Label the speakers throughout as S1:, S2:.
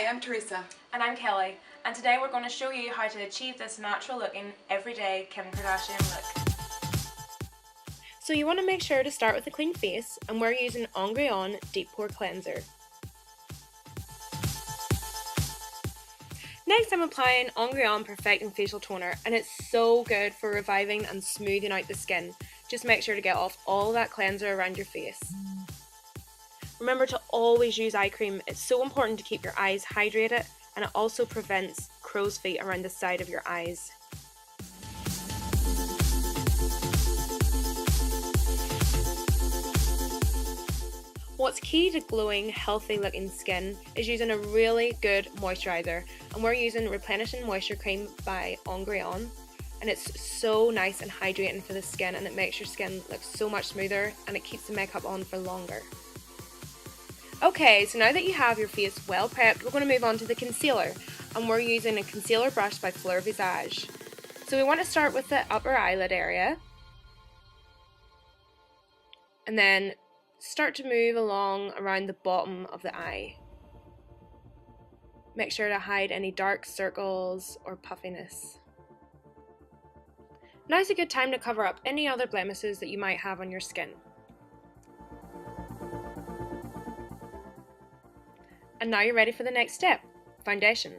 S1: I'm Teresa.
S2: And I'm Kelly, and today we're going to show you how to achieve this natural looking, everyday Kim Kardashian look. So you want to make sure to start with a clean face, and we're using Ongrien Deep Pore Cleanser. Next I'm applying Ongrien Perfecting Facial Toner, and it's so good for reviving and smoothing out the skin. Just make sure to get off all that cleanser around your face. Remember to always use eye cream. It's so important to keep your eyes hydrated, and it also prevents crow's feet around the side of your eyes. What's key to glowing, healthy looking skin is using a really good moisturiser, and we're using Replenishing Moisture Cream by Ongrien, and it's so nice and hydrating for the skin, and it makes your skin look so much smoother, and it keeps the makeup on for longer. Okay, so now that you have your face well prepped, we're going to move on to the concealer, and we're using a concealer brush by Fleur Visage. So we want to start with the upper eyelid area, and then start to move along around the bottom of the eye. Make sure to hide any dark circles or puffiness. Now's a good time to cover up any other blemishes that you might have on your skin. And now you're ready for the next step, foundation.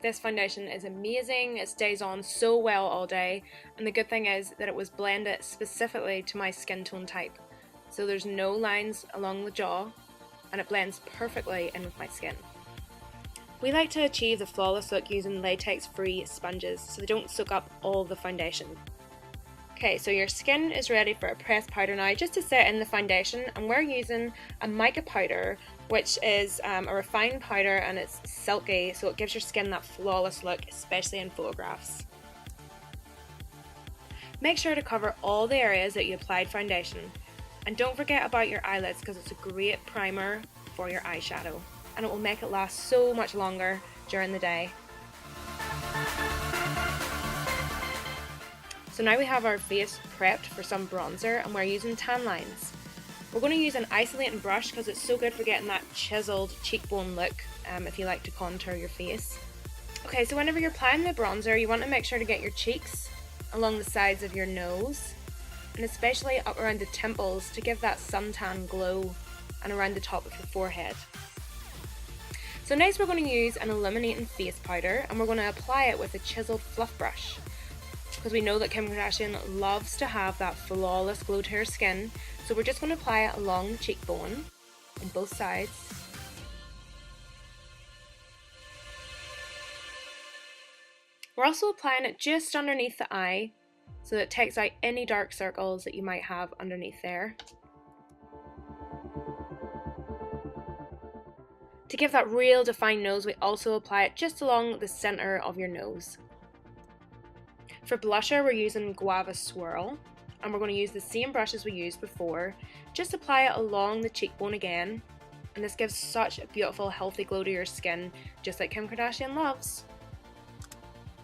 S2: This foundation is amazing, it stays on so well all day, and the good thing is that it was blended specifically to my skin tone type. So there's no lines along the jaw, and it blends perfectly in with my skin. We like to achieve the flawless look using latex-free sponges so they don't soak up all the foundation. Okay, so your skin is ready for a pressed powder now, just to set in the foundation, and we're using a mica powder, which is a refined powder, and it's silky, so it gives your skin that flawless look, especially in photographs. Make sure to cover all the areas that you applied foundation, and don't forget about your eyelids because it's a great primer for your eyeshadow, and it will make it last so much longer during the day. So now we have our face prepped for some bronzer, and we're using tan lines. We're going to use an isolating brush because it's so good for getting that chiseled cheekbone look if you like to contour your face. Okay, so whenever you're applying the bronzer, you want to make sure to get your cheeks along the sides of your nose, and especially up around the temples to give that suntan glow, and around the top of your forehead. So next we're going to use an illuminating face powder, and we're going to apply it with a chiseled fluff brush, because we know that Kim Kardashian loves to have that flawless glow to her skin. So we're just going to apply it along the cheekbone on both sides. We're also applying it just underneath the eye so that it takes out any dark circles that you might have underneath there. To give that real defined nose, we also apply it just along the center of your nose. For blusher, we're using Guava Swirl, and we're going to use the same brush as we used before. Just apply it along the cheekbone again, and this gives such a beautiful healthy glow to your skin, just like Kim Kardashian loves.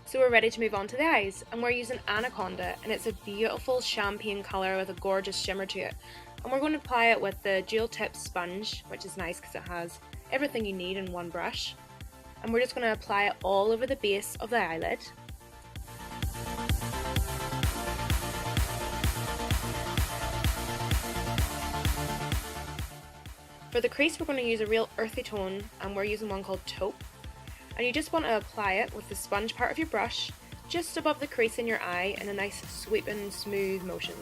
S2: So we're ready to move on to the eyes, and we're using Anaconda, and it's a beautiful champagne colour with a gorgeous shimmer to it. And we're going to apply it with the dual tip sponge, which is nice because it has everything you need in one brush. And we're just going to apply it all over the base of the eyelid. For the crease, we're going to use a real earthy tone, and we're using one called Taupe. And you just want to apply it with the sponge part of your brush just above the crease in your eye in a nice sweeping, smooth motion.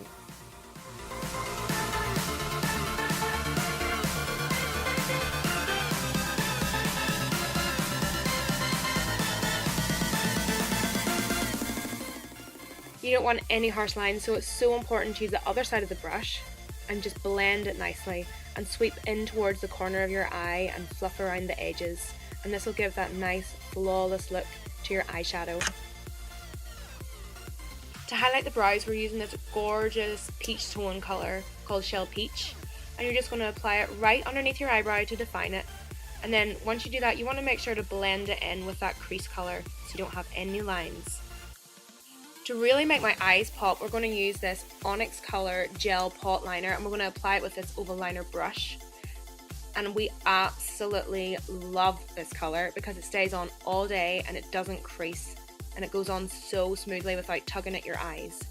S2: You don't want any harsh lines, so it's so important to use the other side of the brush and just blend it nicely and sweep in towards the corner of your eye and fluff around the edges, and this will give that nice flawless look to your eyeshadow. To highlight the brows, we're using this gorgeous peach tone colour called Shell Peach, and you're just going to apply it right underneath your eyebrow to define it, and then once you do that you want to make sure to blend it in with that crease colour so you don't have any lines. To really make my eyes pop, we're going to use this Onyx Gel Pot Eyeliner, and we're going to apply it with this oval liner brush. and we absolutely love this colour because it stays on all day and it doesn't crease, and it goes on so smoothly without tugging at your eyes.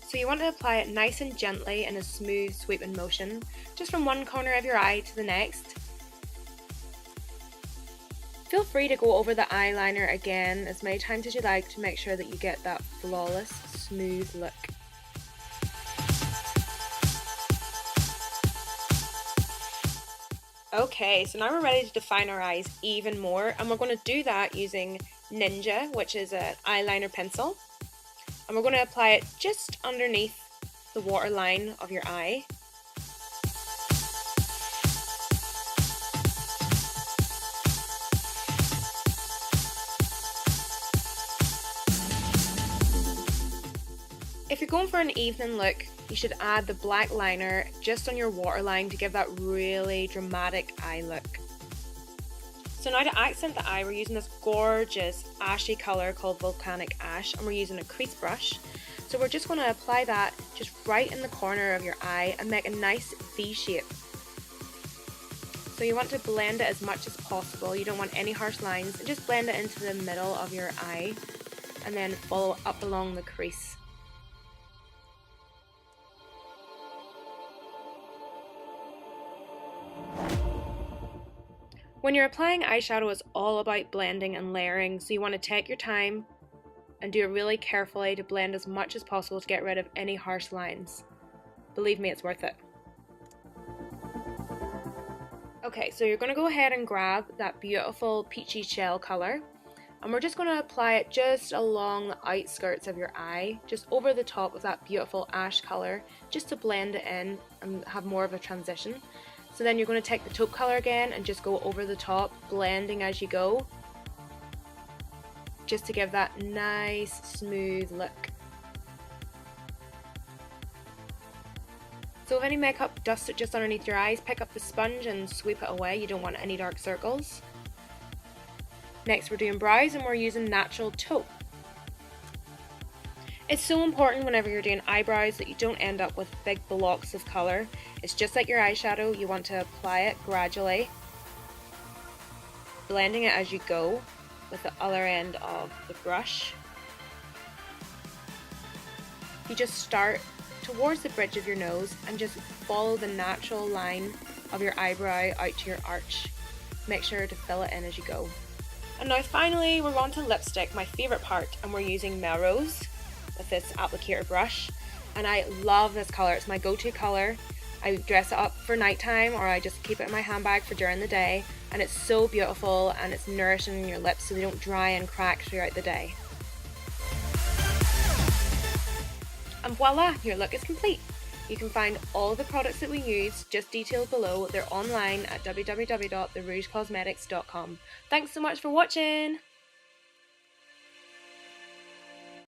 S2: So you want to apply it nice and gently in a smooth sweeping motion, just from one corner of your eye to the next. Feel free to go over the eyeliner again as many times as you like to make sure that you get that flawless, smooth look. Okay, so now we're ready to define our eyes even more, and we're going to do that using Ninja, which is an eyeliner pencil. And we're going to apply it just underneath the waterline of your eye. If you're going for an evening look, you should add the black liner just on your waterline to give that really dramatic eye look. So now to accent the eye, we're using this gorgeous ashy colour called Volcanic Ash, and we're using a crease brush. So we're just going to apply that just right in the corner of your eye and make a nice V shape. So you want to blend it as much as possible. You don't want any harsh lines, and just blend it into the middle of your eye and then follow up along the crease. When you're applying eyeshadow, it's all about blending and layering, so you want to take your time and do it really carefully to blend as much as possible to get rid of any harsh lines. Believe me, it's worth it. Okay, so you're going to go ahead and grab that beautiful peachy shell colour, and we're just going to apply it just along the outskirts of your eye, just over the top of that beautiful ash colour, just to blend it in and have more of a transition. So then you're going to take the taupe colour again and just go over the top, blending as you go, just to give that nice smooth look. So if any makeup dusts it just underneath your eyes, pick up the sponge and sweep it away. You don't want any dark circles. Next we're doing brows, and we're using natural taupe. It's so important whenever you're doing eyebrows that you don't end up with big blocks of colour. It's just like your eyeshadow, you want to apply it gradually, blending it as you go with the other end of the brush. You just start towards the bridge of your nose and just follow the natural line of your eyebrow out to your arch. Make sure to fill it in as you go. And now finally we're on to lipstick, my favourite part, and we're using Melrose with this applicator brush, and I love this colour. It's my go-to colour. I dress it up for nighttime, or I just keep it in my handbag for during the day, and it's so beautiful and it's nourishing in your lips so they don't dry and crack throughout the day. And voila, your look is complete. You can find all the products that we use just detailed below. They're online at www.therougecosmetics.com. Thanks so much for watching!